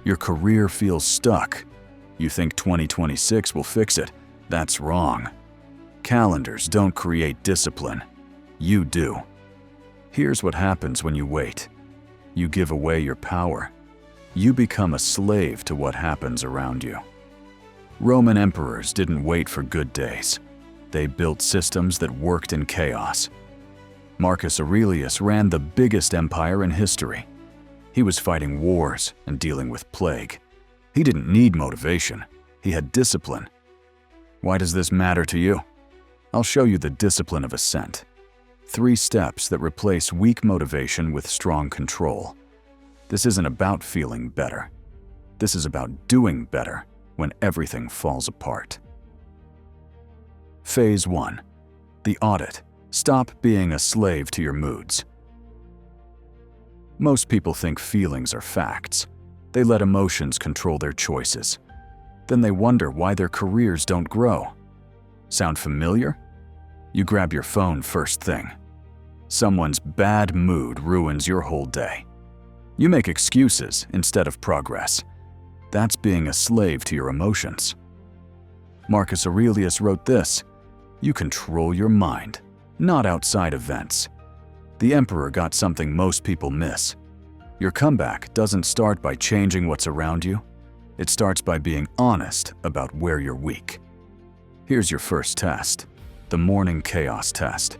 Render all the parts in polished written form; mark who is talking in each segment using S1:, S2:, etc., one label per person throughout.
S1: Your career feels stuck. You think 2026 will fix it. That's wrong. Calendars don't create discipline. You do. Here's what happens when you wait. You give away your power. You become a slave to what happens around you. Roman emperors didn't wait for good days. They built systems that worked in chaos. Marcus Aurelius ran the biggest empire in history. He was fighting wars and dealing with plague. He didn't need motivation. He had discipline. Why does this matter to you? I'll show you the discipline of ascent. 3 steps that replace weak motivation with strong control. This isn't about feeling better. This is about doing better when everything falls apart. Phase 1. The audit. Stop being a slave to your moods. Most people think feelings are facts. They let emotions control their choices. Then they wonder why their careers don't grow. Sound familiar? You grab your phone first thing. Someone's bad mood ruins your whole day. You make excuses instead of progress. That's being a slave to your emotions. Marcus Aurelius wrote this: "You control your mind, not outside events." The emperor got something most people miss. Your comeback doesn't start by changing what's around you. It starts by being honest about where you're weak. Here's your first test, the morning chaos test.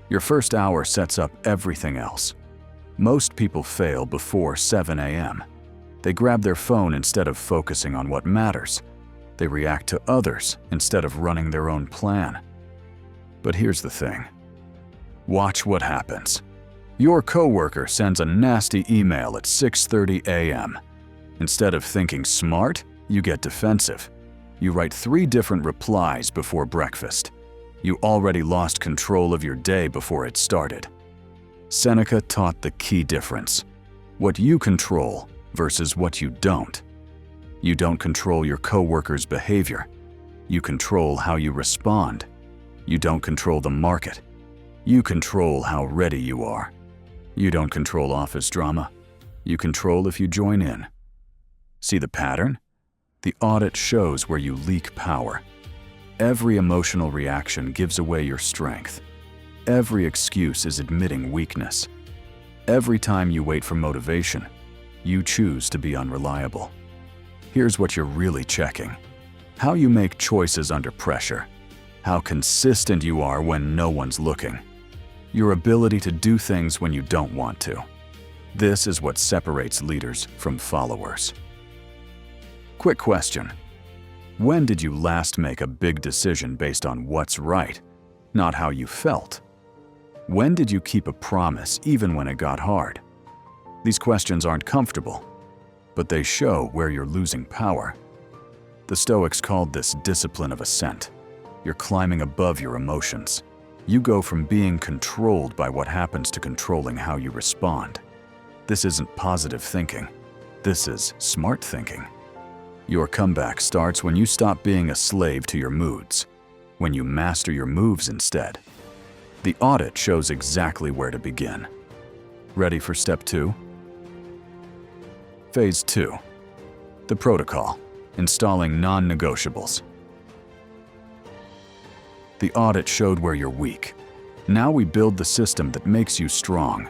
S1: Your first hour sets up everything else. Most people fail before 7 a.m. They grab their phone instead of focusing on what matters. They react to others instead of running their own plan. But here's the thing. Watch what happens. Your coworker sends a nasty email at 6:30 a.m. Instead of thinking smart, you get defensive. You write 3 different replies before breakfast. You already lost control of your day before it started. Seneca taught the key difference: what you control versus what you don't. You don't control your coworker's behavior. You control how you respond. You don't control the market. You control how ready you are. You don't control office drama. You control if you join in. See the pattern? The audit shows where you leak power. Every emotional reaction gives away your strength. Every excuse is admitting weakness. Every time you wait for motivation, you choose to be unreliable. Here's what you're really checking: how you make choices under pressure, how consistent you are when no one's looking, your ability to do things when you don't want to. This is what separates leaders from followers. Quick question. When did you last make a big decision based on what's right, not how you felt? When did you keep a promise even when it got hard? These questions aren't comfortable, but they show where you're losing power. The Stoics called this discipline of ascent. You're climbing above your emotions. You go from being controlled by what happens to controlling how you respond. This isn't positive thinking. This is smart thinking. Your comeback starts when you stop being a slave to your moods, when you master your moves instead. The audit shows exactly where to begin. Ready for step 2? Phase 2. The protocol. Installing non-negotiables. The audit showed where you're weak. Now we build the system that makes you strong.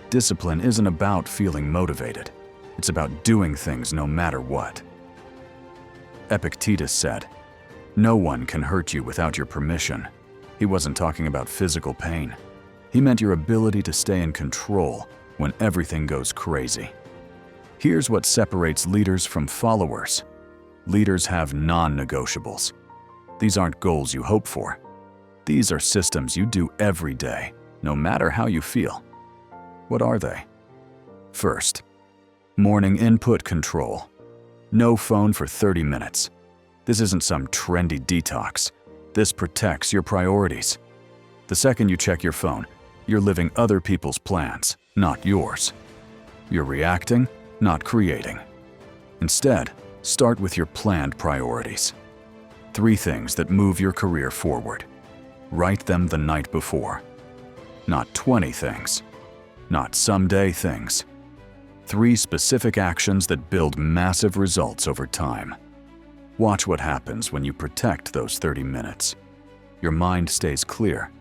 S1: Discipline isn't about feeling motivated. It's about doing things no matter what. Epictetus said, "No one can hurt you without your permission." He wasn't talking about physical pain. He meant your ability to stay in control when everything goes crazy. Here's what separates leaders from followers. Leaders have non-negotiables. These aren't goals you hope for. These are systems you do every day, no matter how you feel. What are they? First, morning input control. No phone for 30 minutes. This isn't some trendy detox. This protects your priorities. The second you check your phone, you're living other people's plans, not yours. You're reacting, not creating. Instead, start with your planned priorities. 3 things that move your career forward. Write them the night before. Not 20 things. Not someday things. 3 specific actions that build massive results over time. Watch what happens when you protect those 30 minutes. Your mind stays clear.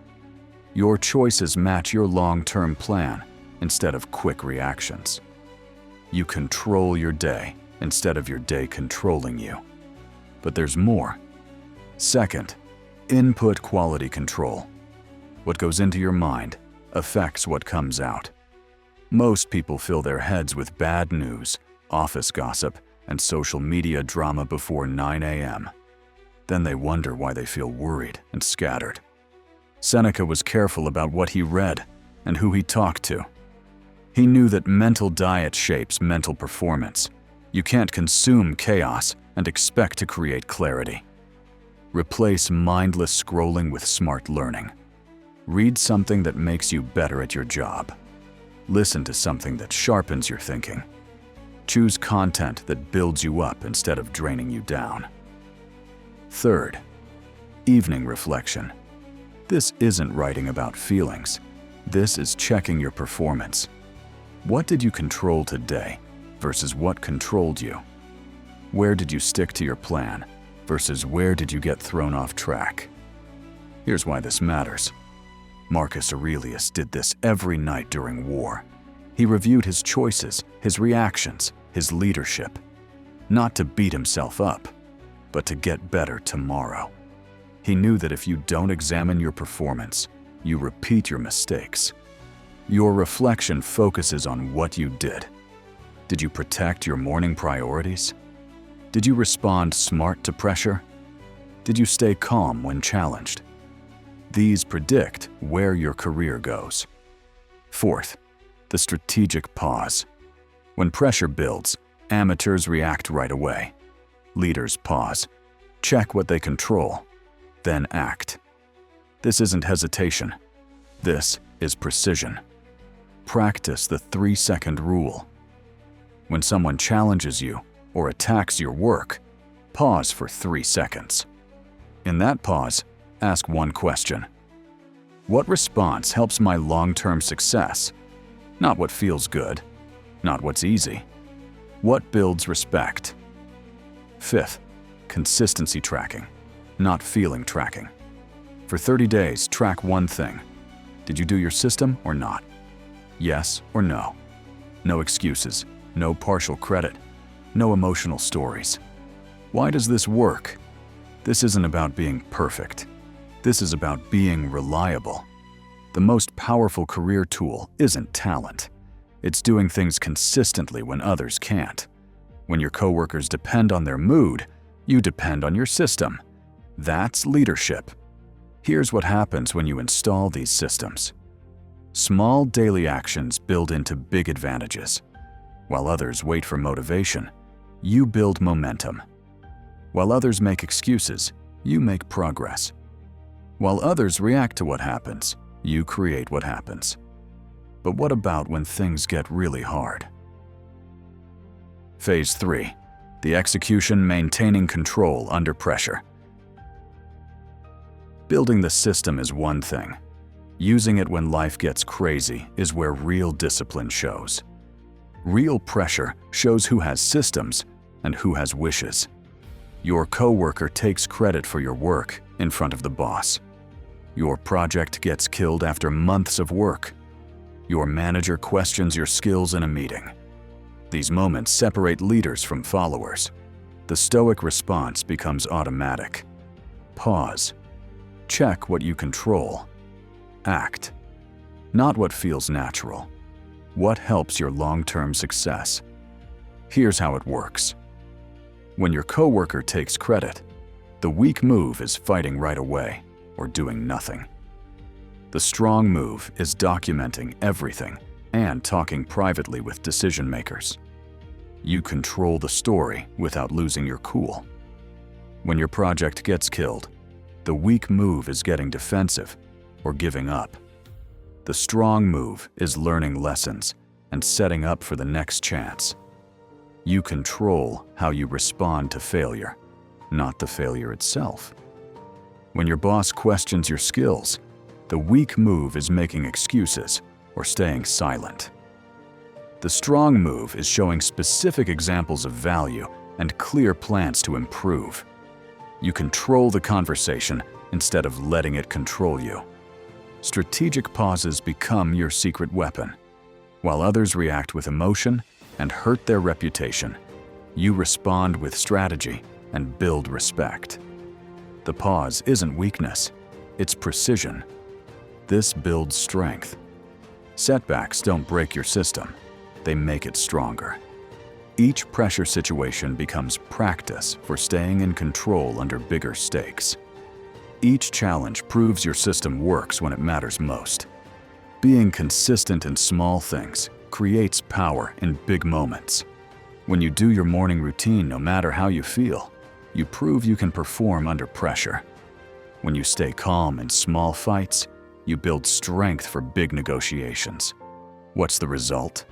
S1: Your choices match your long-term plan instead of quick reactions. You control your day instead of your day controlling you. But there's more. Second, input quality control. What goes into your mind affects what comes out. Most people fill their heads with bad news, office gossip, and social media drama before 9 a.m. Then they wonder why they feel worried and scattered. Seneca was careful about what he read and who he talked to. He knew that mental diet shapes mental performance. You can't consume chaos and expect to create clarity. Replace mindless scrolling with smart learning. Read something that makes you better at your job. Listen to something that sharpens your thinking. Choose content that builds you up instead of draining you down. Third, evening reflection. This isn't writing about feelings. This is checking your performance. What did you control today versus what controlled you? Where did you stick to your plan versus where did you get thrown off track? Here's why this matters. Marcus Aurelius did this every night during war. He reviewed his choices, his reactions, his leadership, not to beat himself up, but to get better tomorrow. He knew that if you don't examine your performance, you repeat your mistakes. Your reflection focuses on what you did. Did you protect your morning priorities? Did you respond smart to pressure? Did you stay calm when challenged? These predict where your career goes. Fourth, the strategic pause. When pressure builds, amateurs react right away. Leaders pause, check what they control, then act. This isn't hesitation. This is precision. Practice the 3-second rule. When someone challenges you or attacks your work, pause for 3 seconds. In that pause, ask one question. What response helps my long-term success? Not what feels good, not what's easy. What builds respect? Fifth, consistency tracking, not feeling tracking. For 30 days, track one thing. Did you do your system or not? Yes or no? No excuses, no partial credit, no emotional stories. Why does this work? This isn't about being perfect. This is about being reliable. The most powerful career tool isn't talent. It's doing things consistently when others can't. When your coworkers depend on their mood, you depend on your system. That's leadership. Here's what happens when you install these systems. Small daily actions build into big advantages. While others wait for motivation, you build momentum. While others make excuses, you make progress. While others react to what happens, you create what happens. But what about when things get really hard? Phase 3. The execution maintaining control under pressure. Building the system is one thing. Using it when life gets crazy is where real discipline shows. Real pressure shows who has systems and who has wishes. Your coworker takes credit for your work in front of the boss. Your project gets killed after months of work. Your manager questions your skills in a meeting. These moments separate leaders from followers. The Stoic response becomes automatic. Pause. Check what you control. Act. Not what feels natural. What helps your long-term success? Here's how it works. When your coworker takes credit, the weak move is fighting right away or doing nothing. The strong move is documenting everything and talking privately with decision makers. You control the story without losing your cool. When your project gets killed, the weak move is getting defensive or giving up. The strong move is learning lessons and setting up for the next chance. You control how you respond to failure, not the failure itself. When your boss questions your skills, the weak move is making excuses or staying silent. The strong move is showing specific examples of value and clear plans to improve. You control the conversation instead of letting it control you. Strategic pauses become your secret weapon. While others react with emotion and hurt their reputation, you respond with strategy and build respect. The pause isn't weakness, it's precision. This builds strength. Setbacks don't break your system, they make it stronger. Each pressure situation becomes practice for staying in control under bigger stakes. Each challenge proves your system works when it matters most. Being consistent in small things creates power in big moments. When you do your morning routine no matter how you feel, you prove you can perform under pressure. When you stay calm in small fights, you build strength for big negotiations. What's the result?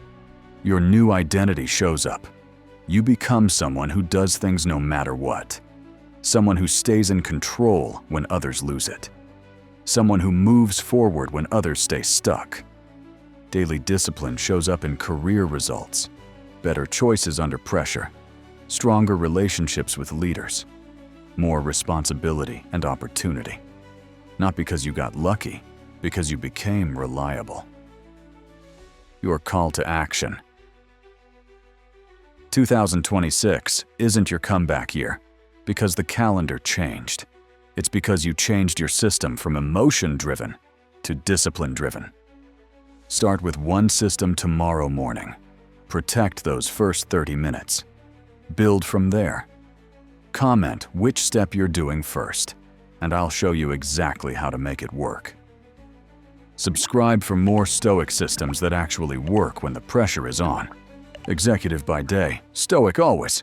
S1: Your new identity shows up. You become someone who does things no matter what. Someone who stays in control when others lose it. Someone who moves forward when others stay stuck. Daily discipline shows up in career results, better choices under pressure, stronger relationships with leaders, more responsibility and opportunity. Not because you got lucky, because you became reliable. Your call to action. 2026 isn't your comeback year because the calendar changed. It's because you changed your system from emotion-driven to discipline-driven. Start with one system tomorrow morning. Protect those first 30 minutes. Build from there. Comment which step you're doing first, and I'll show you exactly how to make it work. Subscribe for more Stoic systems that actually work when the pressure is on. Executive by day, Stoic always.